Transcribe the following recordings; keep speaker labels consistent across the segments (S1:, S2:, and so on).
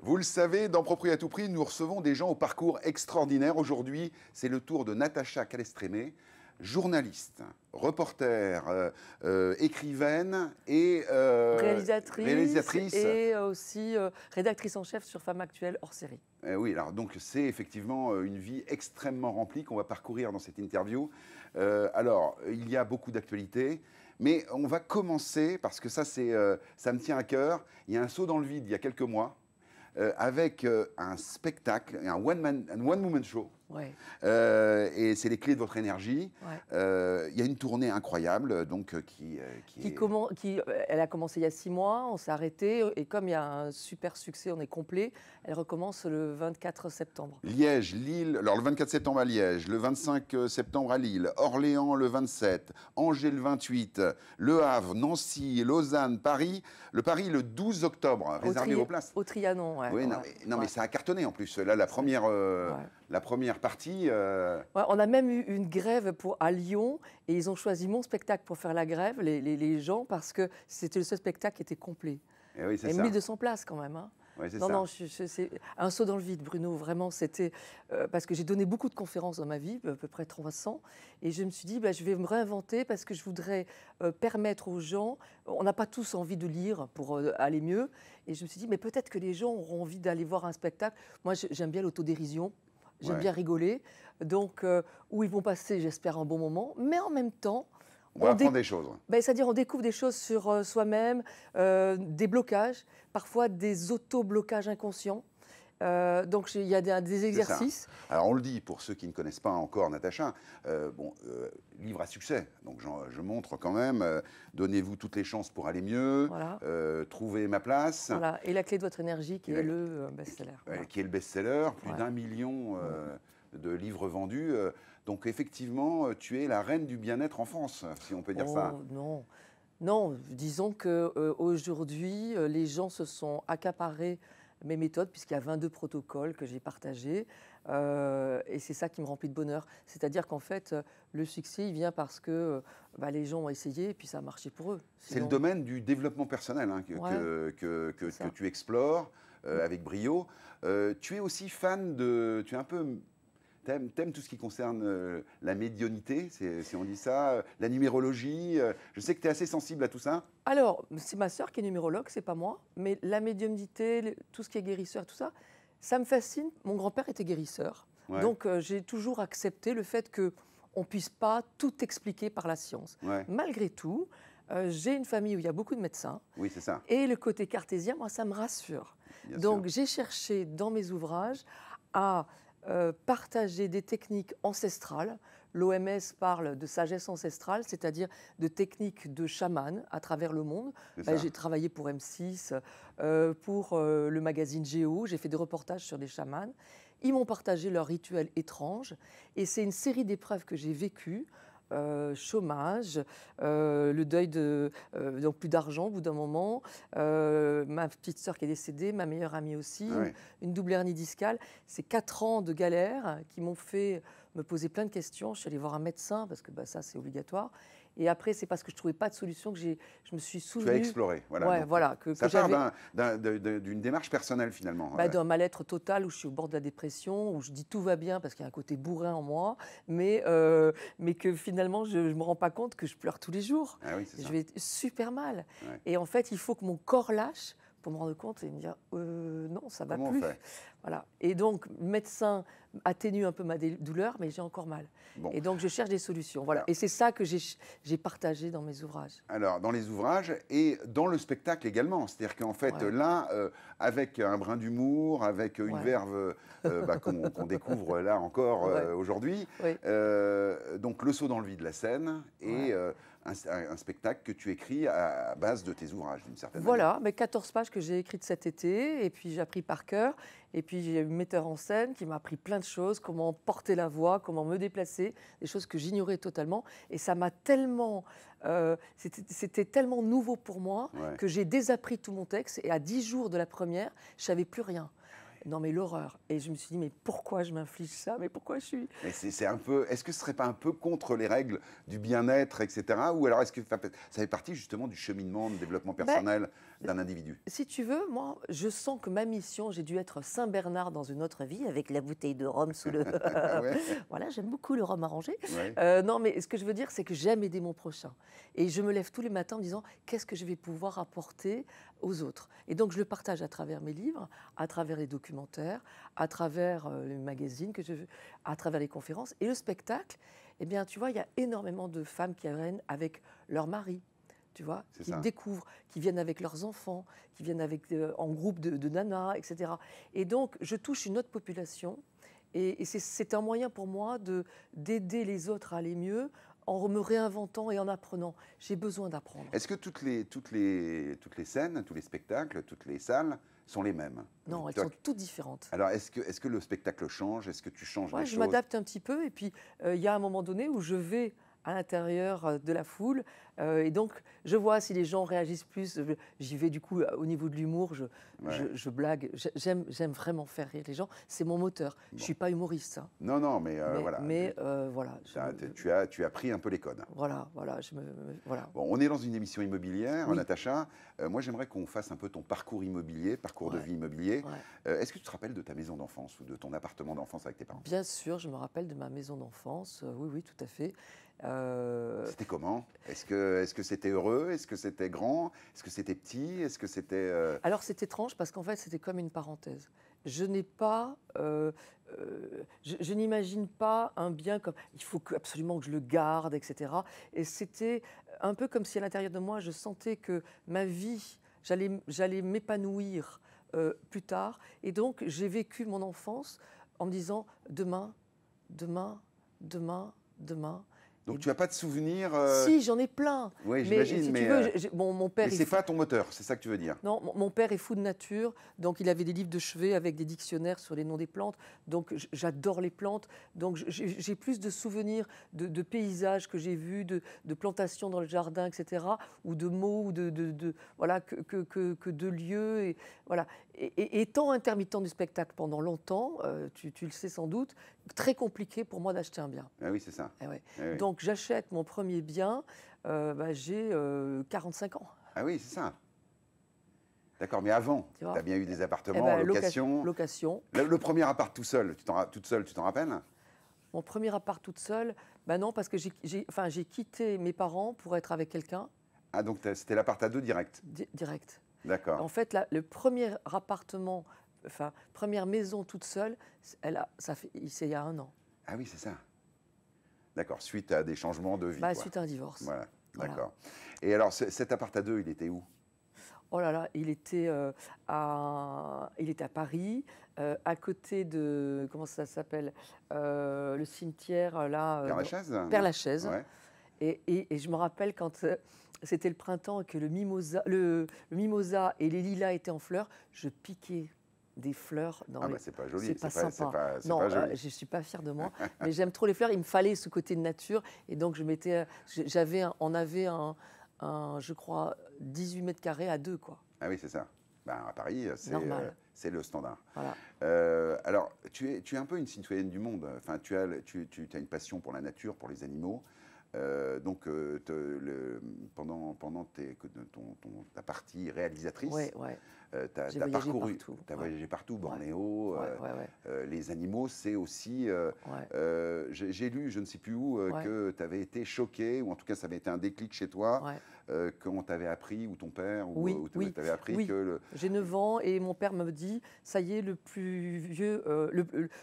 S1: Vous le savez, dans Proprio à tout prix, nous recevons des gens au parcours extraordinaire. Aujourd'hui, c'est le tour de Natacha Calestrémé, journaliste, reporter, écrivaine et
S2: Réalisatrice
S1: réalisatrice.
S2: et aussi rédactrice en chef sur Femme Actuelle hors série.
S1: Oui, alors donc c'est effectivement une vie extrêmement remplie qu'on va parcourir dans cette interview. Alors, il y a beaucoup d'actualités, mais on va commencer, parce que ça me tient à cœur. Il y a un saut dans le vide il y a quelques mois, avec un spectacle, un one-woman show.
S2: Ouais.
S1: Et c'est les clés de votre énergie.
S2: Ouais.
S1: Il y a une tournée incroyable, donc
S2: Elle a commencé il y a 6 mois, on s'est arrêté, et comme il y a un super succès, on est complet, elle recommence le 24 septembre.
S1: Liège, Lille, alors le 24 septembre à Liège, le 25 septembre à Lille, Orléans le 27, Angers le 28, Le Havre, Nancy, Lausanne, Paris. Le Paris le 12 octobre, réservez vos places.
S2: Au Trianon, ouais.
S1: Oui, mais ça a cartonné en plus. Là, la première partie.
S2: Ouais, on a même eu une grève à Lyon et ils ont choisi mon spectacle pour faire la grève, les gens, parce que c'était le seul spectacle qui était complet.
S1: Et oui, c'est
S2: et
S1: ça.
S2: 1200 places quand même. Hein.
S1: Ouais, c'est
S2: Non,
S1: ça.
S2: non, c'est un saut dans le vide, Bruno. Vraiment, c'était parce que j'ai donné beaucoup de conférences dans ma vie, à peu près 300, et je me suis dit, je vais me réinventer parce que je voudrais permettre aux gens. On n'a pas tous envie de lire pour aller mieux, et je me suis dit, mais peut-être que les gens auront envie d'aller voir un spectacle. Moi, j'aime bien l'autodérision. J'aime bien rigoler, donc où ils vont passer, j'espère, un bon moment, mais en même temps,
S1: on va apprendre des choses.
S2: C'est-à-dire on découvre des choses sur soi-même, des blocages, parfois des auto-blocages inconscients. Donc il y a des exercices.
S1: Alors on le dit pour ceux qui ne connaissent pas encore Natacha, livre à succès, donc je montre quand même, donnez-vous toutes les chances pour aller mieux,
S2: Voilà.
S1: Trouvez ma place.
S2: Voilà. Et la clé de votre énergie qui est le best-seller.
S1: Voilà. Qui est le best-seller, plus d'1 million de livres vendus. Donc effectivement, tu es la reine du bien-être en France, si on peut dire ça.
S2: Non. Non, disons qu'aujourd'hui, les gens se sont accaparés mes méthodes, puisqu'il y a 22 protocoles que j'ai partagés, et c'est ça qui me remplit de bonheur. C'est-à-dire qu'en fait, le succès, il vient parce que les gens ont essayé et puis ça a marché pour eux.
S1: Sinon... C'est le domaine du développement personnel que tu explores avec brio. Tu es aussi fan de... Tu es un peu... T'aimes tout ce qui concerne la médiumnité, si on dit ça, la numérologie. Je sais que tu es assez sensible à tout ça.
S2: Alors, c'est ma sœur qui est numérologue, c'est pas moi. Mais la médiumnité, tout ce qui est guérisseur, tout ça, ça me fascine. Mon grand-père était guérisseur. Ouais. Donc, j'ai toujours accepté le fait qu'on ne puisse pas tout expliquer par la science. Ouais. Malgré tout, j'ai une famille où il y a beaucoup de médecins.
S1: Oui, c'est ça.
S2: Et le côté cartésien, moi, ça me rassure. Bien Donc, j'ai cherché dans mes ouvrages à... partager des techniques ancestrales. L'OMS parle de sagesse ancestrale, c'est-à-dire de techniques de chaman à travers le monde. J'ai travaillé pour M6, pour le magazine Géo, j'ai fait des reportages sur des chamans. Ils m'ont partagé leurs rituels étranges et c'est une série d'épreuves que j'ai vécues. Chômage, le deuil donc plus d'argent au bout d'un moment, ma petite sœur qui est décédée, ma meilleure amie aussi, une double hernie discale. C'est 4 ans de galère qui m'ont fait me poser plein de questions. Je suis allée voir un médecin parce que ça c'est obligatoire. Et après, c'est parce que je ne trouvais pas de solution que je me suis souvenue.
S1: Tu as exploré, voilà.
S2: Ouais, voilà
S1: ça part d'une démarche personnelle finalement.
S2: D'un mal-être total où je suis au bord de la dépression, où je dis tout va bien parce qu'il y a un côté bourrin en moi, mais que finalement je ne me rends pas compte que je pleure tous les jours.
S1: Ah oui,
S2: je vais super mal. Ouais. Et en fait, il faut que mon corps lâche pour me rendre compte et me dire non, ça ne va plus. Voilà. Et donc, le médecin atténue un peu ma douleur, mais j'ai encore mal. Bon. Et donc, je cherche des solutions. Voilà. Et c'est ça que j'ai partagé dans mes ouvrages.
S1: Alors, dans les ouvrages et dans le spectacle également. C'est-à-dire qu'en fait, là, avec un brin d'humour, avec une verve qu'on découvre là encore aujourd'hui, donc le saut dans le vide, la scène, et un spectacle que tu écris à base de tes ouvrages, d'une certaine manière.
S2: Voilà, mais 14 pages que j'ai écrites cet été, et puis j'ai appris par cœur. Et puis j'ai eu une metteur en scène qui m'a appris plein de choses, comment porter la voix, comment me déplacer, des choses que j'ignorais totalement. Et ça m'a tellement... c'était tellement nouveau pour moi que j'ai désappris tout mon texte. Et à 10 jours de la première, je ne savais plus rien. Non, mais l'horreur. Et je me suis dit, mais pourquoi je m'inflige ça? Mais pourquoi je suis...
S1: Mais c'est un peu... Est-ce que ce ne serait pas un peu contre les règles du bien-être, etc. Ou alors est-ce que ça fait partie justement du cheminement de développement personnel d'un individu?
S2: Si tu veux, moi, je sens que ma mission, j'ai dû être Saint-Bernard dans une autre vie, avec la bouteille de rhum sous le...
S1: Ouais.
S2: Voilà, j'aime beaucoup le rhum arrangé.
S1: Ouais.
S2: Non, mais ce que je veux dire, c'est que j'aime aider mon prochain. Et je me lève tous les matins en me disant, qu'est-ce que je vais pouvoir apporter aux autres? Et donc, je le partage à travers mes livres, à travers les documentaires, à travers les magazines, à travers les conférences. Et le spectacle, eh bien, tu vois, il y a énormément de femmes qui viennent avec leur mari, tu vois, qui découvrent, qui viennent avec leurs enfants, qui viennent en groupe de nanas, etc. Et donc, je touche une autre population. Et c'est un moyen pour moi d'aider les autres à aller mieux en me réinventant et en apprenant. J'ai besoin d'apprendre.
S1: Est-ce que toutes les scènes, tous les spectacles, toutes les salles sont les mêmes?
S2: Non, elles sont toutes différentes.
S1: Alors, est-ce que le spectacle change? Est-ce que tu changes les choses?
S2: Je m'adapte un petit peu. Et puis, il y a un moment donné où je vais à l'intérieur de la foule. Et donc, je vois si les gens réagissent plus. J'y vais du coup au niveau de l'humour, je blague. J'aime vraiment faire rire les gens. C'est mon moteur. Bon. Je ne suis pas humoriste. Hein.
S1: Non, mais voilà.
S2: Mais voilà.
S1: Tu as pris un peu les codes.
S2: Voilà.
S1: Bon, on est dans une émission immobilière, Natacha. Moi, j'aimerais qu'on fasse un peu ton parcours immobilier, parcours de vie immobilier. Est-ce que tu te rappelles de ta maison d'enfance ou de ton appartement d'enfance avec tes parents?
S2: Bien sûr, je me rappelle de ma maison d'enfance. Oui, tout à fait.
S1: C'était comment? Est-ce que c'était heureux? Est-ce que c'était grand? Est-ce que c'était petit? Est-ce que c'était...
S2: Alors, c'est étrange parce qu'en fait, c'était comme une parenthèse. Je n'ai pas... je n'imagine pas un bien comme... Il faut absolument que je le garde, etc. Et c'était un peu comme si à l'intérieur de moi, je sentais que ma vie, j'allais m'épanouir plus tard. Et donc, j'ai vécu mon enfance en me disant demain.
S1: Donc tu n'as pas de souvenirs
S2: Si, j'en ai plein.
S1: Oui, j'imagine,
S2: mais si tu veux, mon père...
S1: Mais c'est pas ton moteur, c'est ça que tu veux dire?
S2: Non, mon père est fou de nature, donc il avait des livres de chevet avec des dictionnaires sur les noms des plantes, donc j'adore les plantes, donc j'ai plus de souvenirs de paysages que j'ai vus, de plantations dans le jardin, etc., ou de mots, ou voilà, que de lieux, et voilà. Et étant intermittent du spectacle pendant longtemps, tu le sais sans doute, très compliqué pour moi d'acheter un bien.
S1: Ah oui, c'est ça.
S2: Ah oui. Donc j'achète mon premier bien, j'ai 45 ans.
S1: Ah oui, c'est ça. D'accord, mais avant, tu as bien eu des appartements en location.
S2: Location.
S1: Le premier appart toute seule, tu t'en rappelles?
S2: Mon premier appart toute seule, non, parce que j'ai quitté mes parents pour être avec quelqu'un.
S1: Ah, donc c'était l'appart à deux direct?
S2: Direct.
S1: D'accord.
S2: En fait, le premier appartement, première maison toute seule, c'est il y a 1 an.
S1: Ah oui, c'est ça. D'accord, suite à des changements de vie.
S2: Suite à un divorce.
S1: Voilà, d'accord. Et alors, cet appart à deux, il était où?
S2: Oh là là, il était à Paris, à côté de, comment ça s'appelle, le cimetière, là...
S1: Père-Lachaise?
S2: Père-Lachaise.
S1: Ouais.
S2: Et je me rappelle quand c'était le printemps et que le mimosa et les lilas étaient en fleurs, je piquais des fleurs dans les...
S1: c'est pas joli.
S2: C'est pas sympa.
S1: Non, pas joli.
S2: Je suis pas fière de moi, mais j'aime trop les fleurs. Il me fallait ce côté de nature, et donc on avait je crois, 18 mètres carrés à 2, quoi.
S1: Ah oui, c'est ça. À Paris, c'est le standard.
S2: Voilà.
S1: Alors, tu es un peu une citoyenne du monde. Enfin, tu as une passion pour la nature, pour les animaux. Donc, pendant ta partie réalisatrice, tu as parcouru, tu as voyagé partout, Bornéo, les animaux, c'est aussi... J'ai lu, je ne sais plus où, que tu avais été choqué, ou en tout cas, ça avait été un déclic chez toi, qu'on t'avait appris, ou ton père, ou t'avait appris que...
S2: J'ai 9 ans, et mon père me dit, ça y est, le plus vieux,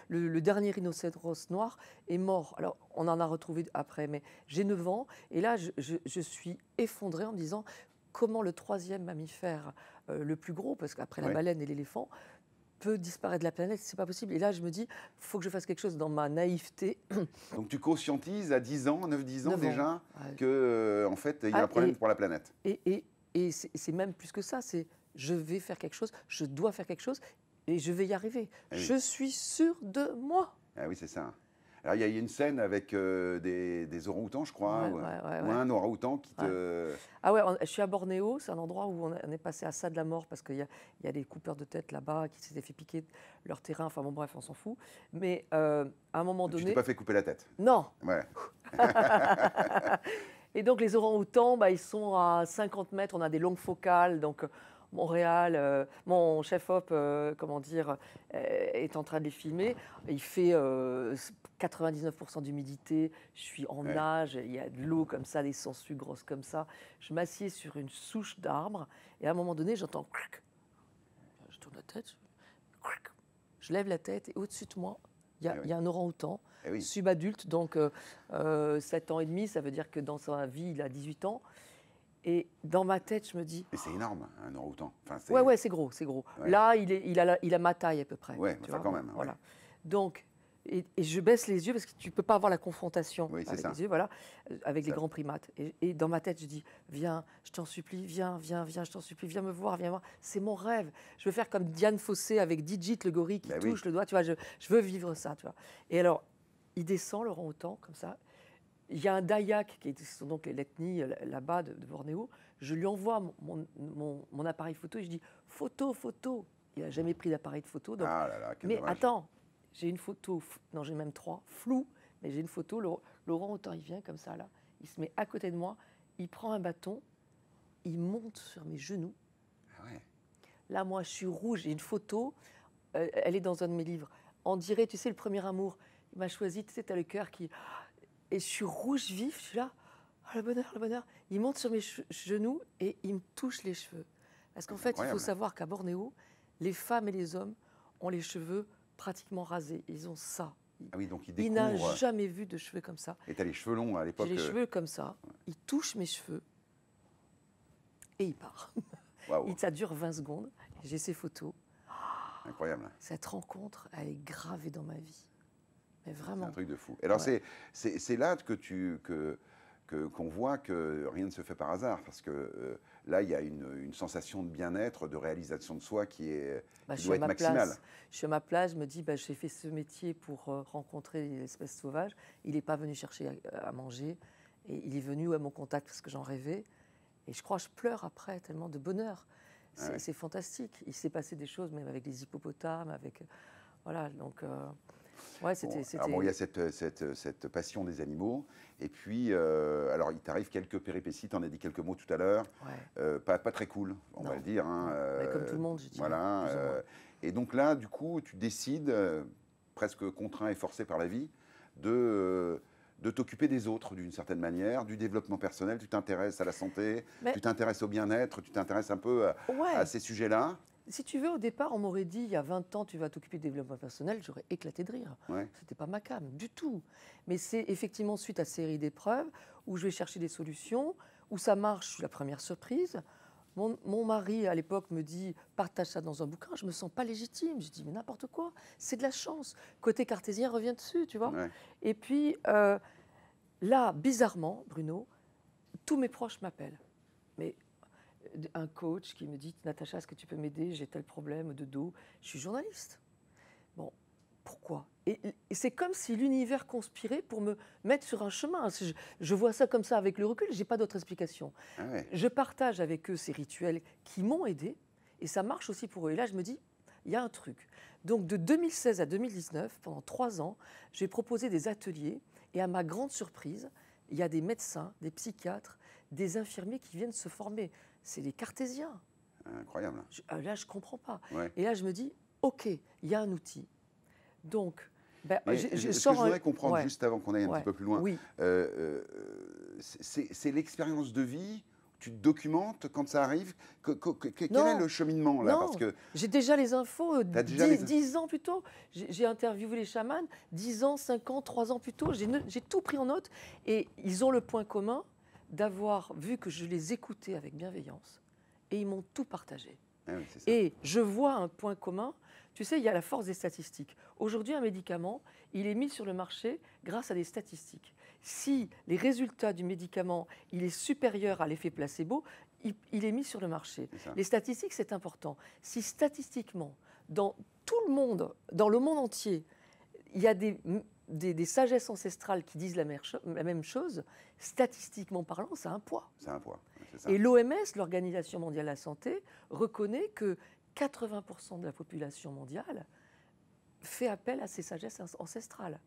S2: le dernier rhinocéros noir est mort. Alors, on en a retrouvé après, mais j'ai 9 ans, et là, je suis effondrée en me disant, comment le 3e mammifère, le plus gros, parce qu'après la baleine et l'éléphant, peut disparaître de la planète, c'est pas possible. Et là, je me dis, il faut que je fasse quelque chose dans ma naïveté.
S1: Donc tu conscientises à 10 ans, 9-10 ans déjà, que en fait, il y a un problème pour la planète.
S2: Et c'est même plus que ça, c'est je vais faire quelque chose, je dois faire quelque chose, et je vais y arriver. Je suis sûre de moi.
S1: Ah oui, c'est ça. Alors, il y a une scène avec des orang-outans, je crois, ou un orang-outan qui te...
S2: Ah ouais, je suis à Bornéo, c'est un endroit où on est passé à ça de la mort parce qu'il y a des coupeurs de tête là-bas qui s'étaient fait piquer leur terrain, enfin bon bref, on s'en fout. Mais à un moment donné...
S1: Tu t'es pas fait couper la tête?
S2: Non.
S1: Ouais.
S2: Et donc les orang-outans, ils sont à 50 mètres, on a des longues focales, donc... Montréal, mon chef-op, est en train de les filmer. Il fait 99% d'humidité, je suis en nage, il y a de l'eau comme ça, des sangsues grosses comme ça. Je m'assieds sur une souche d'arbre et à un moment donné, j'entends... Je tourne la tête, je lève la tête et au-dessus de moi, il y a un orang-outan, subadulte, donc 7 ans et demi, ça veut dire que dans sa vie, il a 18 ans. Et dans ma tête, je me dis...
S1: Mais c'est énorme, un orang-outan. Enfin,
S2: ouais, c'est gros, c'est gros. Ouais. Là, il a ma taille à peu près.
S1: Ouais, enfin quand même.
S2: Voilà. Donc, et je baisse les yeux parce que tu ne peux pas avoir la confrontation avec les yeux, voilà, avec les grands primates. Et dans ma tête, je dis, viens, je t'en supplie, viens, je t'en supplie, viens me voir, viens voir. C'est mon rêve. Je veux faire comme Diane Fossé avec Digit, le gorille qui touche le doigt. Tu vois, je veux vivre ça, tu vois. Et alors, il descend, l'orang-outan, comme ça. Il y a un Dayak, qui sont donc l'ethnie là-bas de Bornéo. Je lui envoie mon appareil photo et je dis photo. Il n'a jamais pris d'appareil de photo. Donc...
S1: Ah là là, quel
S2: mais
S1: dommage.
S2: Attends, j'ai une photo, non j'ai même 3, flou, mais j'ai une photo. L'orang-outan, il vient comme ça, là. Il se met à côté de moi, il prend un bâton, il monte sur mes genoux.
S1: Ah ouais.
S2: Là, moi, je suis rouge. J'ai une photo, elle est dans un de mes livres. On dirait, tu sais, le premier amour. Il m'a choisi, tu sais, tu as le cœur qui... Et je suis rouge vif, je suis là, oh, le bonheur. Il monte sur mes genoux et il me touche les cheveux. Parce qu'en fait, il faut savoir qu'à Bornéo, les femmes et les hommes ont les cheveux pratiquement rasés. Ils ont ça.
S1: Ah oui, donc
S2: il n'a jamais vu de cheveux comme ça.
S1: Et tu as les cheveux longs à l'époque.
S2: J'ai les cheveux comme ça. Il touche mes cheveux et il part.
S1: Wow.
S2: Ça dure 20 secondes. J'ai ces photos.
S1: Incroyable.
S2: Cette rencontre, elle est gravée dans ma vie. Mais vraiment.
S1: C'est un truc de fou. Alors c'est là qu'on voit que rien ne se fait par hasard, parce que là, il y a une sensation de bien-être, de réalisation de soi qui doit être maximale.
S2: Je suis à ma place, je me dis, j'ai fait ce métier pour rencontrer les espèces sauvages. Il n'est pas venu chercher à manger, et il est venu à mon contact parce que j'en rêvais. Et je crois que je pleure après, tellement de bonheur. C'est fantastique. Il s'est passé des choses, même avec les hippopotames, avec... Voilà, donc... Ouais,
S1: il y a cette passion des animaux. Et puis, alors, il t'arrive quelques péripéties, tu en as dit quelques mots tout à l'heure. Ouais. Pas très cool, on va le dire. Hein,
S2: comme tout le monde, je dirais.
S1: Voilà. Et donc là, du coup, tu décides, presque contraint et forcé par la vie, de t'occuper des autres d'une certaine manière, du développement personnel. Tu t'intéresses à la santé, tu t'intéresses au bien-être, tu t'intéresses un peu à ces sujets-là.
S2: Si tu veux, au départ, on m'aurait dit, il y a 20 ans, tu vas t'occuper du développement personnel, j'aurais éclaté de rire. Ouais. C'était pas ma came, du tout. Mais c'est effectivement suite à cette série d'épreuves où je vais chercher des solutions, où ça marche, je suis la première surprise. Mon mari, à l'époque, me dit, partage ça dans un bouquin, je me sens pas légitime. Je dis, mais n'importe quoi, c'est de la chance. Côté cartésien, revient dessus, tu vois. Ouais. Et puis, là, bizarrement, Bruno, tous mes proches m'appellent. Mais... un coach qui me dit « Natacha, est-ce que tu peux m'aider? J'ai tel problème de dos. » Je suis journaliste. Bon, pourquoi? Et c'est comme si l'univers conspirait pour me mettre sur un chemin. Je vois ça comme ça avec le recul, je n'ai pas d'autre explication. Ah ouais. Je partage avec eux ces rituels qui m'ont aidé et ça marche aussi pour eux. Et là, je me dis, il y a un truc. Donc, de 2016 à 2019, pendant 3 ans, j'ai proposé des ateliers et à ma grande surprise, il y a des médecins, des psychiatres, des infirmiers qui viennent se former. C'est les cartésiens.
S1: Incroyable.
S2: Là, je ne comprends pas. Ouais. Et là, je me dis, OK, il y a un outil. Donc,
S1: ce que je voudrais comprendre juste avant qu'on aille un petit peu plus loin, c'est l'expérience de vie. Tu te documentes quand ça arrive. Quel est le cheminement là?
S2: Parce que j'ai déjà les infos. 10 ans plus tôt, j'ai interviewé les chamans. 10 ans, 5 ans, 3 ans plus tôt. J'ai tout pris en note. Et ils ont le point commun d'avoir vu que je les écoutais avec bienveillance et ils m'ont tout partagé. Ah oui, c'est ça. Et je vois un point commun, tu sais, il y a la force des statistiques. Aujourd'hui, un médicament, il est mis sur le marché grâce à des statistiques. Si les résultats du médicament, il est supérieur à l'effet placebo, il est mis sur le marché. Les statistiques, c'est important. Si statistiquement, dans tout le monde, dans le monde entier, il y a des des sagesses ancestrales qui disent la même chose, statistiquement parlant, ça a un poids.
S1: C'est un poids, c'est ça.
S2: Et l'OMS, l'Organisation mondiale de la santé, reconnaît que 80% de la population mondiale fait appel à ces sagesses ancestrales.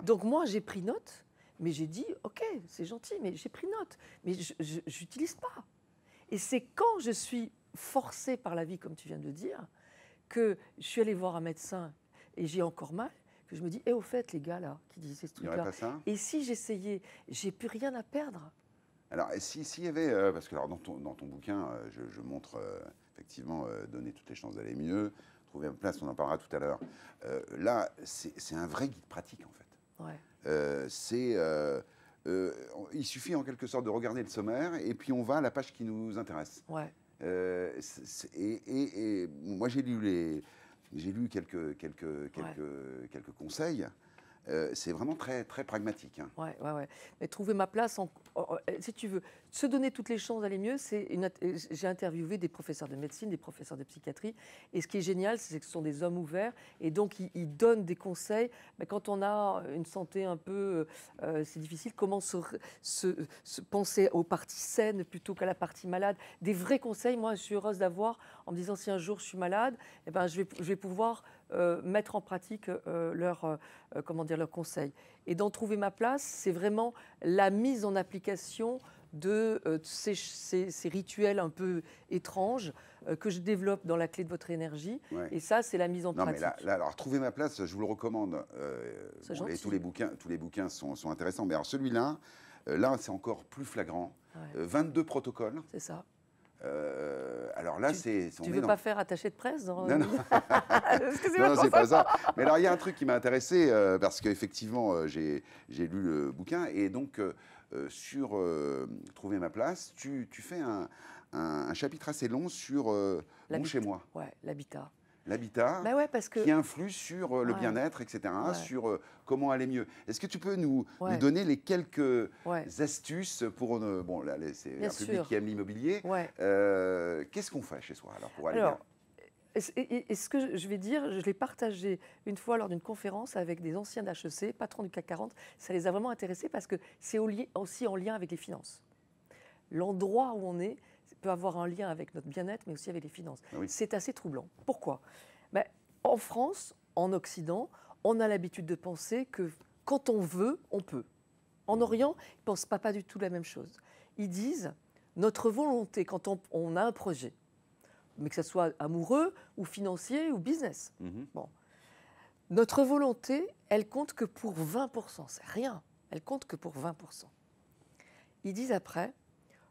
S2: Donc moi, j'ai pris note, mais j'ai dit, OK, c'est gentil, mais j'ai pris note, mais je n'utilise pas. Et c'est quand je suis forcée par la vie, comme tu viens de le dire, que je suis allée voir un médecin et j'ai encore mal, que je me dis, au fait, les gars là, qui disaient ce truc-là, et si j'essayais, j'ai plus rien à perdre.
S1: Alors, s'il y avait, parce que alors, dans ton bouquin, je montre effectivement donner toutes les chances d'aller mieux, trouver une place, on en parlera tout à l'heure. Là, c'est un vrai guide pratique, en fait.
S2: Ouais.
S1: Il suffit en quelque sorte de regarder le sommaire et puis on va à la page qui nous intéresse.
S2: Ouais.
S1: Et moi, j'ai lu quelques conseils. C'est vraiment très, très pragmatique. Hein.
S2: Ouais. Mais trouver ma place, si tu veux, se donner toutes les chances d'aller mieux, j'ai interviewé des professeurs de médecine, des professeurs de psychiatrie, et ce qui est génial, c'est que ce sont des hommes ouverts, et donc ils donnent des conseils. Mais quand on a une santé un peu, c'est difficile, comment se penser aux parties saines plutôt qu'à la partie malade. Des vrais conseils, moi je suis heureuse d'avoir, en me disant si un jour je suis malade, eh ben, je vais pouvoir mettre en pratique leurs conseils. Et dans Trouver ma place, c'est vraiment la mise en application de ces rituels un peu étranges que je développe dans La clé de votre énergie. Ouais. Et ça, c'est la mise en pratique.
S1: Mais là, alors, Trouver ma place, je vous le recommande. Et tous les bouquins sont intéressants. Mais alors celui-là, là, c'est encore plus flagrant. Ouais. 22 protocoles.
S2: C'est ça.
S1: Alors là,
S2: tu ne veux pas faire attaché de presse
S1: Non, non. Non, c'est pas ça. Mais alors, il y a un truc qui m'a intéressé, parce qu'effectivement, j'ai lu le bouquin, et donc, sur Trouver ma place, tu fais un chapitre assez long sur mon chez-moi.
S2: Ouais, l'habitat.
S1: L'habitat,
S2: bah ouais, qui
S1: influe sur le bien-être, etc., sur comment aller mieux. Est-ce que tu peux nous donner les quelques astuces pour... bon, là, c'est un public qui aime l'immobilier. Qu'est-ce qu'on fait chez soi alors pour aller bien?
S2: Et ce que je vais dire, je l'ai partagé une fois lors d'une conférence avec des anciens d'HEC, patrons du CAC 40. Ça les a vraiment intéressés parce que c'est aussi en lien avec les finances. L'endroit où on est peut avoir un lien avec notre bien-être, mais aussi avec les finances. Ah oui. C'est assez troublant. Pourquoi? En France, en Occident, on a l'habitude de penser que quand on veut, on peut. En Orient, ils ne pensent pas du tout la même chose. Ils disent, notre volonté, quand on a un projet, mais que ce soit amoureux ou financier ou business, bon, notre volonté, elle compte que pour 20%. C'est rien. Elle compte que pour 20%. Ils disent après,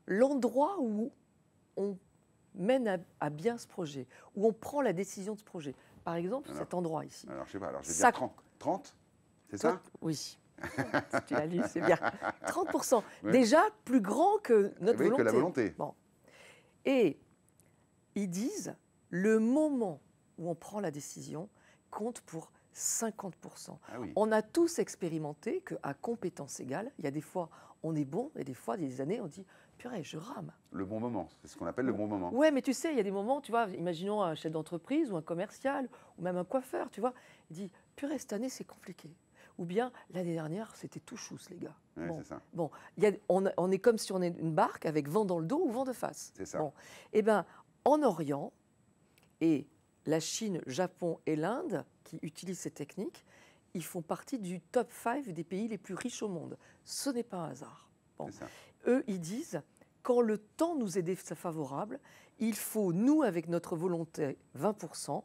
S2: l'endroit où on mène à bien ce projet, où on prend la décision de ce projet. Par exemple, cet endroit ici.
S1: Alors, je sais pas, alors je vais dire 30, c'est ça?
S2: Oui. Si tu l'as lu, c'est bien. 30%. Oui. Déjà plus grand que notre volonté.
S1: Que la volonté.
S2: Bon. Et ils disent, le moment où on prend la décision compte pour 50%. Ah oui. On a tous expérimenté qu'à compétence égale, il y a des fois, on est bon, et des fois, des années, on dit, purée, je rame.
S1: Le bon moment, c'est ce qu'on appelle le bon moment.
S2: Oui, mais tu sais, il y a des moments, tu vois, imaginons un chef d'entreprise ou un commercial ou même un coiffeur, tu vois, il dit, purée, cette année, c'est compliqué. Ou bien, l'année dernière, c'était tout chousse, les gars.
S1: Ouais, bon, c'est ça.
S2: Bon, on est comme si on est une barque avec vent dans le dos ou vent de face.
S1: C'est ça.
S2: Bon, eh bien, en Orient, et la Chine, Japon et l'Inde, qui utilisent ces techniques, ils font partie du top 5 des pays les plus riches au monde. Ce n'est pas un hasard. Bon. Eux, ils disent, quand le temps nous est défavorable, il faut, nous, avec notre volonté, 20%,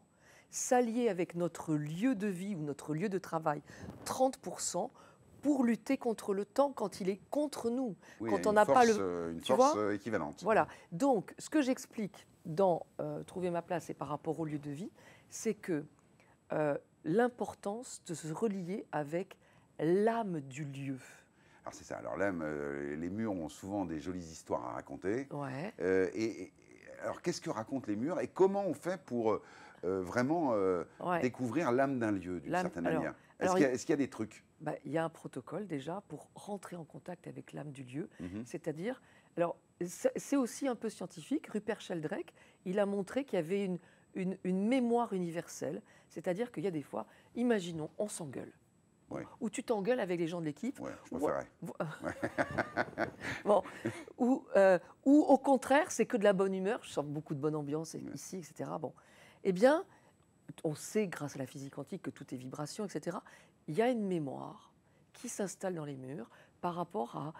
S2: s'allier avec notre lieu de vie ou notre lieu de travail, 30%, pour lutter contre le temps quand il est contre nous.
S1: Oui,
S2: quand on n'a pas
S1: une force équivalente.
S2: Voilà. Donc, ce que j'explique dans Trouver ma place et par rapport au lieu de vie, c'est que l'importance de se relier avec l'âme du lieu.
S1: Alors c'est ça. Alors l'âme, les murs ont souvent des jolies histoires à raconter.
S2: Ouais.
S1: Alors qu'est-ce que racontent les murs et comment on fait pour vraiment découvrir l'âme d'un lieu d'une certaine manière? Est-ce qu'il y a des trucs?
S2: Il y a un protocole déjà pour rentrer en contact avec l'âme du lieu. C'est-à-dire, alors c'est aussi un peu scientifique. Rupert Sheldrake, il a montré qu'il y avait une mémoire universelle. C'est-à-dire qu'il y a des fois, imaginons, on s'engueule.
S1: Oui.
S2: Où tu t'engueules avec les gens de l'équipe.
S1: Ouais, je préférerais.
S2: Bon, ou au contraire, c'est que de la bonne humeur, je sens beaucoup de bonne ambiance ici, etc. Bon, eh bien, on sait, grâce à la physique quantique, que tout est vibration, etc. Il y a une mémoire qui s'installe dans les murs par rapport à,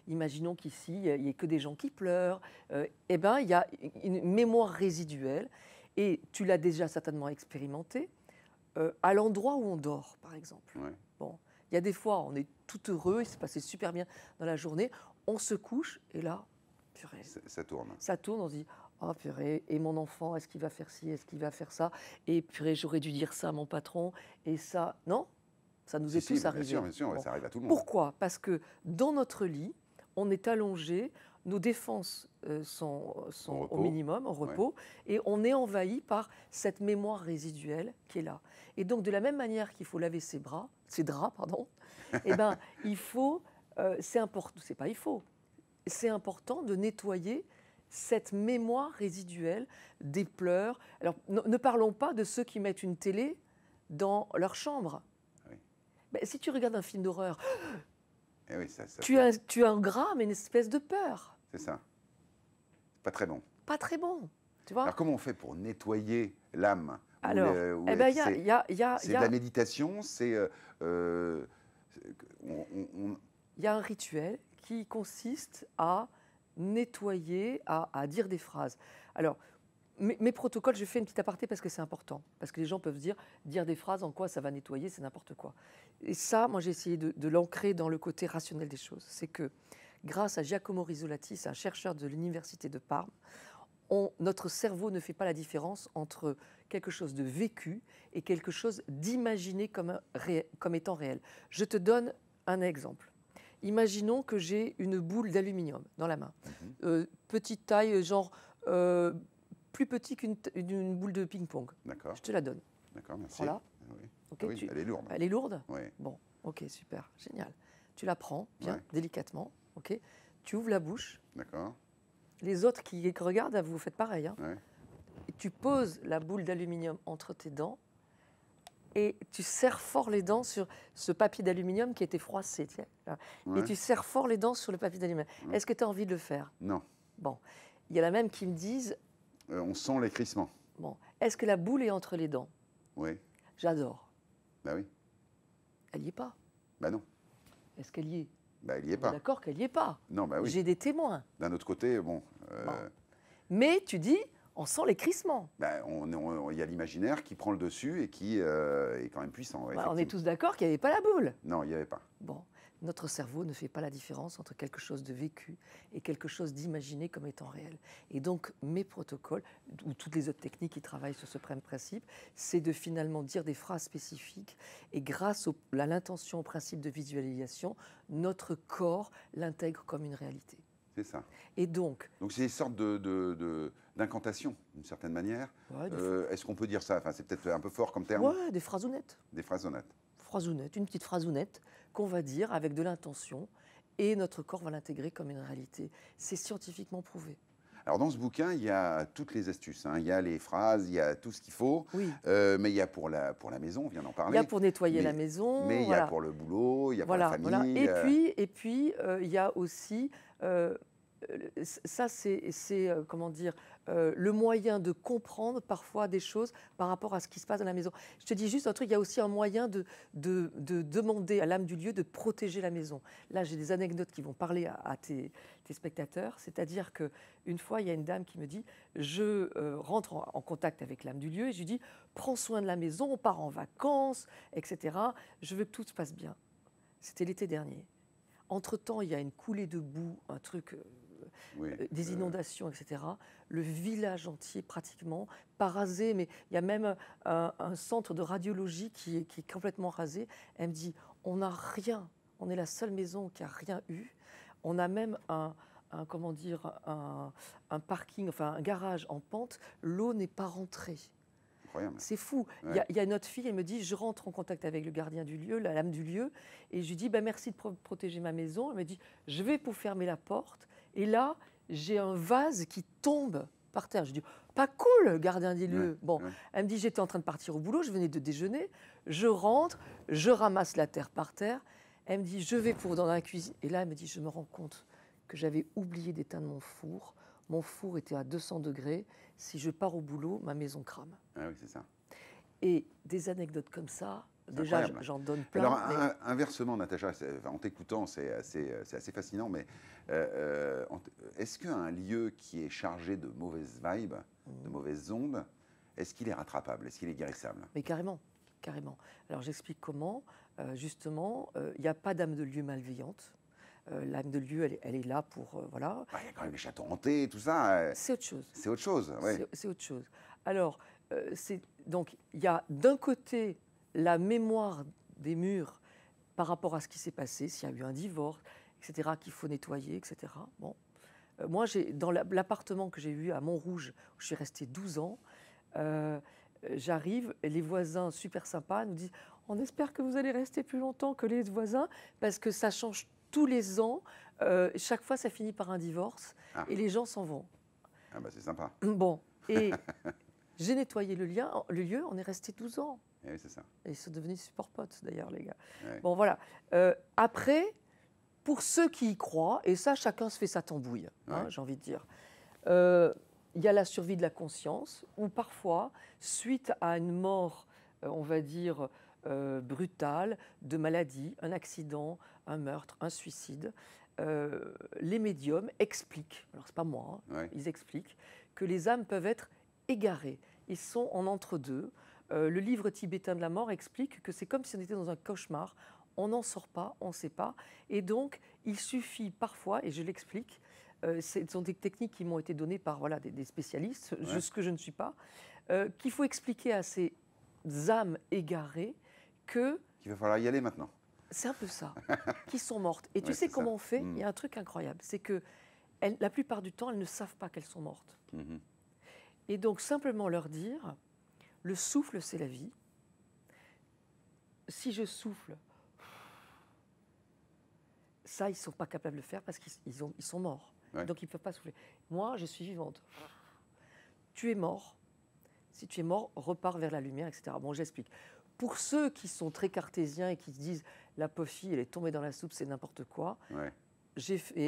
S2: imaginons qu'ici, il n'y ait que des gens qui pleurent, eh bien, il y a une mémoire résiduelle, et tu l'as déjà certainement expérimenté, à l'endroit où on dort, par exemple.
S1: Ouais.
S2: Bon, il y a des fois, on est tout heureux, il s'est passé super bien dans la journée, on se couche, et là, purée.
S1: Ça tourne.
S2: Ça tourne, on se dit, oh purée, et mon enfant, est-ce qu'il va faire ci, est-ce qu'il va faire ça? Et purée, j'aurais dû dire ça à mon patron, et ça, non? Ça nous est tous arrivé.
S1: Bien sûr, ça arrive à tout le monde.
S2: Pourquoi? Parce que dans notre lit, on est allongé, nos défenses sont au minimum, au repos, et on est envahi par cette mémoire résiduelle qui est là. Et donc, de la même manière qu'il faut laver ses draps, pardon, eh ben, il faut, c'est important, c'est pas il faut, c'est important de nettoyer cette mémoire résiduelle des pleurs. Alors, ne parlons pas de ceux qui mettent une télé dans leur chambre.
S1: Oui.
S2: Ben, si tu regardes un film d'horreur,
S1: oui,
S2: tu as un gramme, une espèce de peur.
S1: C'est ça. Pas très bon.
S2: Pas très bon, tu vois.
S1: Alors, comment on fait pour nettoyer l'âme?
S2: Alors,
S1: c'est
S2: de
S1: la méditation, c'est...
S2: Il y a un rituel qui consiste à nettoyer, à dire des phrases. Alors, mes protocoles, je fais une petite aparté parce que c'est important. Parce que les gens peuvent se dire des phrases, en quoi ça va nettoyer, c'est n'importe quoi. Et ça, moi, j'ai essayé de l'ancrer dans le côté rationnel des choses. C'est que, grâce à Giacomo Rizzolatti, c'est un chercheur de l'université de Parme, notre cerveau ne fait pas la différence entre quelque chose de vécu et quelque chose d'imaginé comme étant réel. Je te donne un exemple. Imaginons que j'ai une boule d'aluminium dans la main. Petite taille, genre plus petit qu'une boule de ping-pong.
S1: D'accord.
S2: Je te la donne.
S1: D'accord, merci.
S2: Voilà.
S1: Oui.
S2: Okay,
S1: oui, elle est lourde.
S2: Elle est lourde?
S1: Oui.
S2: Bon, ok, super, génial. Tu la prends, bien, délicatement, ok. Tu ouvres la bouche.
S1: D'accord.
S2: Les autres qui regardent, vous faites pareil. Hein. Et tu poses la boule d'aluminium entre tes dents et tu serres fort les dents sur ce papier d'aluminium qui était froissé. Tiens, et tu serres fort les dents sur le papier d'aluminium. Est-ce que tu as envie de le faire?
S1: Non.
S2: Bon, il y en a même qui me disent...
S1: on sent les crissements.
S2: Bon, est-ce que la boule est entre les dents?
S1: Oui.
S2: J'adore.
S1: Bah oui.
S2: Elle n'y est pas.
S1: Bah non.
S2: Est-ce qu'elle y est?
S1: Bah, elle n'y est pas.
S2: D'accord qu'elle n'y est pas.
S1: Non, bah oui.
S2: J'ai des témoins.
S1: D'un autre côté, bon.
S2: Mais tu dis, on sent les crissements.
S1: Bah, y a l'imaginaire qui prend le dessus et qui est quand même puissant.
S2: Bah, on est tous d'accord qu'il n'y avait pas la boule.
S1: Non, il n'y avait pas.
S2: Bon, notre cerveau ne fait pas la différence entre quelque chose de vécu et quelque chose d'imaginé comme étant réel. Et donc, mes protocoles, ou toutes les autres techniques qui travaillent sur ce même principe, c'est de finalement dire des phrases spécifiques. Et grâce à l'intention, au principe de visualisation, notre corps l'intègre comme une réalité.
S1: C'est ça.
S2: Et donc
S1: c'est des sortes d'incantations, d'une certaine manière. Ouais, est-ce qu'on peut dire ça? Enfin, c'est peut-être un peu fort comme terme.
S2: Ouais, des phraseounettes.
S1: Des phraseounettes.
S2: Phraseounettes, une petite phraseounette qu'on va dire avec de l'intention et notre corps va l'intégrer comme une réalité. C'est scientifiquement prouvé.
S1: Alors dans ce bouquin, il y a toutes les astuces. Hein. Il y a les phrases, il y a tout ce qu'il faut.
S2: Oui.
S1: Mais il y a pour la maison, on vient d'en parler.
S2: Il y a pour nettoyer la maison.
S1: Mais il y a pour le boulot, il y a pour la famille.
S2: Voilà. Et puis il y a aussi... ça, c'est comment dire, le moyen de comprendre parfois des choses par rapport à ce qui se passe dans la maison. Je te dis juste un truc, il y a aussi un moyen de demander à l'âme du lieu de protéger la maison. Là, j'ai des anecdotes qui vont parler à tes spectateurs. C'est-à-dire qu'une fois, il y a une dame qui me dit, je rentre en contact avec l'âme du lieu et je lui dis, prends soin de la maison, on part en vacances, etc. Je veux que tout se passe bien. C'était l'été dernier. Entre-temps, il y a une coulée de boue, un truc... des inondations, etc. Le village entier, pratiquement, pas rasé, mais il y a même un centre de radiologie qui est complètement rasé. Elle me dit, on n'a rien, on est la seule maison qui n'a rien eu. On a même un parking, enfin un garage en pente, l'eau n'est pas rentrée. C'est fou. Il y a une autre fille, elle me dit, je rentre en contact avec le gardien du lieu, la lame du lieu, et je lui dis, merci de protéger ma maison. Elle me dit, je vais pour fermer la porte, et là, j'ai un vase qui tombe par terre. Je dis, pas cool, gardien des lieux. Bon, elle me dit, j'étais en train de partir au boulot, je venais de déjeuner, je rentre, je ramasse la terre par terre. Elle me dit, je vais dans la cuisine. Et là, elle me dit, je me rends compte que j'avais oublié d'éteindre mon four. Mon four était à 200 degrés. Si je pars au boulot, ma maison crame.
S1: Ah oui, c'est ça.
S2: Et des anecdotes comme ça, déjà, j'en donne plein.
S1: Alors, inversement, Natacha, en t'écoutant, c'est assez fascinant, mais est-ce qu'un lieu qui est chargé de mauvaises vibes, de mauvaises ondes, est-ce qu'il est rattrapable? Est-ce qu'il est guérissable?
S2: Mais carrément, carrément. Alors, j'explique comment. Justement, il n'y a pas d'âme de lieu malveillante. L'âme de lieu, elle est là pour... voilà.
S1: Il y a quand même les châteaux hantés, tout ça.
S2: C'est autre chose.
S1: C'est autre chose, oui.
S2: C'est autre chose. Alors, donc, il y a d'un côté la mémoire des murs par rapport à ce qui s'est passé, s'il y a eu un divorce, etc., qu'il faut nettoyer, etc. Bon. Moi, dans l'appartement que j'ai eu à Montrouge, où je suis restée 12 ans, j'arrive, et les voisins super sympas nous disent « On espère que vous allez rester plus longtemps que les voisins, parce que ça change tous les ans. Chaque fois, ça finit par un divorce, et les gens s'en vont. »
S1: Ah bah c'est sympa.
S2: Bon, et j'ai nettoyé le lieu, on est resté 12 ans.
S1: Et oui, c'est ça.
S2: Et ils sont devenus super potes, d'ailleurs, les gars.
S1: Ouais.
S2: Bon, voilà. Après, pour ceux qui y croient, et ça, chacun se fait sa tambouille, j'ai envie de dire, il y a la survie de la conscience, où parfois, suite à une mort, on va dire, brutale, de maladie, un accident, un meurtre, un suicide, les médiums expliquent, alors c'est pas moi, ils expliquent que les âmes peuvent être égarées. Ils sont en entre-deux. Le livre tibétain de la mort explique que c'est comme si on était dans un cauchemar. On n'en sort pas, on ne sait pas. Et donc, il suffit parfois, et je l'explique, ce sont des techniques qui m'ont été données par des spécialistes, ce que je ne suis pas, qu'il faut expliquer à ces âmes égarées qu'il
S1: va falloir y aller maintenant.
S2: C'est un peu ça, qui sont mortes. Et tu sais comment on fait? Il y a un truc incroyable, c'est que la plupart du temps, elles ne savent pas qu'elles sont mortes. Et donc, simplement leur dire, le souffle, c'est la vie. Si je souffle, ça, ils ne sont pas capables de le faire parce qu'ils sont morts. Donc, ils ne peuvent pas souffler. Moi, je suis vivante. Tu es mort. Si tu es mort, repars vers la lumière, etc. Bon, j'explique. Pour ceux qui sont très cartésiens et qui se disent « la pauvre fille, elle est tombée dans la soupe, c'est n'importe quoi »,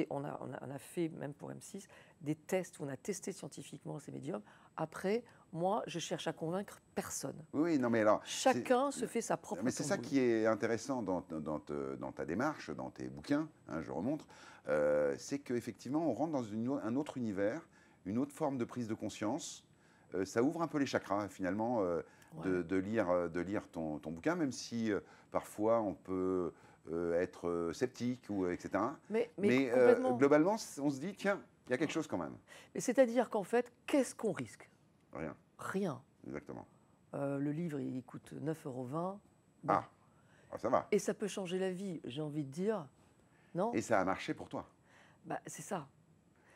S2: on a fait, même pour M6, des tests où on a testé scientifiquement ces médiums. Après, moi, je cherche à convaincre personne.
S1: Oui, non, mais alors...
S2: Chacun se fait sa propre...
S1: Mais c'est ça qui est intéressant dans ta démarche, dans tes bouquins, je remontre, c'est qu'effectivement, on rentre dans un autre univers, une autre forme de prise de conscience. Ça ouvre un peu les chakras, finalement, de lire ton bouquin, même si parfois on peut... être sceptique, etc. Mais globalement, on se dit, tiens, il y a quelque chose quand même.
S2: Mais c'est-à-dire qu'en fait, qu'est-ce qu'on risque?
S1: Rien.
S2: Rien.
S1: Exactement.
S2: Le livre, il coûte 9,20 €. Bon.
S1: Ah, ça va.
S2: Et ça peut changer la vie, j'ai envie de dire. Non?
S1: Et ça a marché pour toi.
S2: Bah, c'est ça.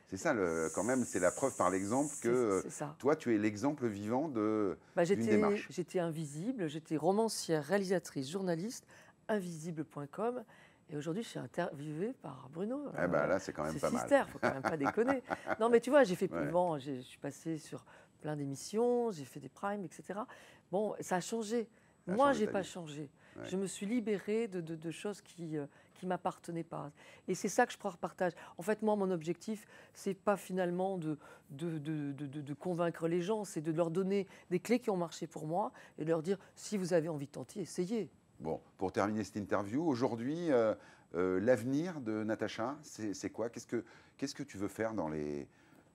S1: C'est ça, quand même, c'est la preuve par l'exemple que toi, tu es l'exemple vivant d'une démarche.
S2: J'étais invisible, j'étais romancière, réalisatrice, journaliste, invisible.com. Et aujourd'hui, je suis interviewée par Bruno.
S1: Là, c'est quand même pas mal.
S2: C'est Sister, faut quand même pas déconner. Non, mais tu vois, j'ai fait je suis passée sur plein d'émissions, j'ai fait des primes, etc. Bon, ça a changé. Moi, j'ai pas changé. Je me suis libérée de choses qui m'appartenaient pas. Et c'est ça que je partage. En fait, moi, mon objectif, c'est pas finalement de convaincre les gens, c'est de leur donner des clés qui ont marché pour moi et de leur dire, si vous avez envie de tenter, essayez.
S1: Bon, pour terminer cette interview, aujourd'hui, l'avenir de Natacha, c'est quoi? Qu'est-ce que tu veux faire dans les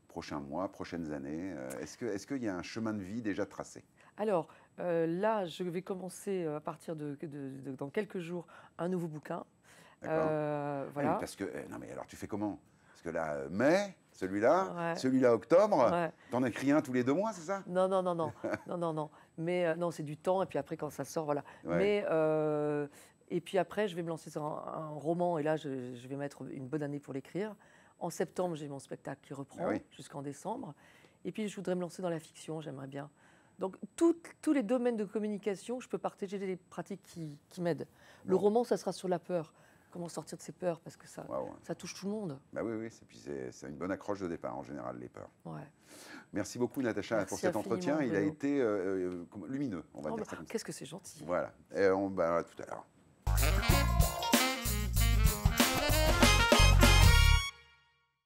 S1: prochains mois, prochaines années? Est-ce qu'il y a un chemin de vie déjà tracé?
S2: Alors, là, je vais commencer à partir dans quelques jours un nouveau bouquin.
S1: Voilà. Oui, parce que, non mais alors tu fais comment? Parce que là, mai, celui-là, octobre, t'en écris un tous les 2 mois, c'est ça?
S2: Non. non. Mais non, c'est du temps, et puis après, quand ça sort, voilà. Mais, et puis après, je vais me lancer sur un roman, et là, je vais mettre une bonne année pour l'écrire. En septembre, j'ai mon spectacle qui reprend jusqu'en décembre. Et puis, je voudrais me lancer dans la fiction, j'aimerais bien. Donc, tous les domaines de communication, je peux partager des pratiques qui m'aident. Le roman, ça sera sur la peur. comment sortir de ses peurs, parce que ça touche tout le monde.
S1: Bah oui, et puis c'est une bonne accroche de départ en général, les peurs.
S2: Ouais.
S1: Merci beaucoup Natacha pour cet entretien. Il a été lumineux, on va dire ça comme ça.
S2: Qu'est-ce que c'est gentil.
S1: Voilà, et on va tout à l'heure.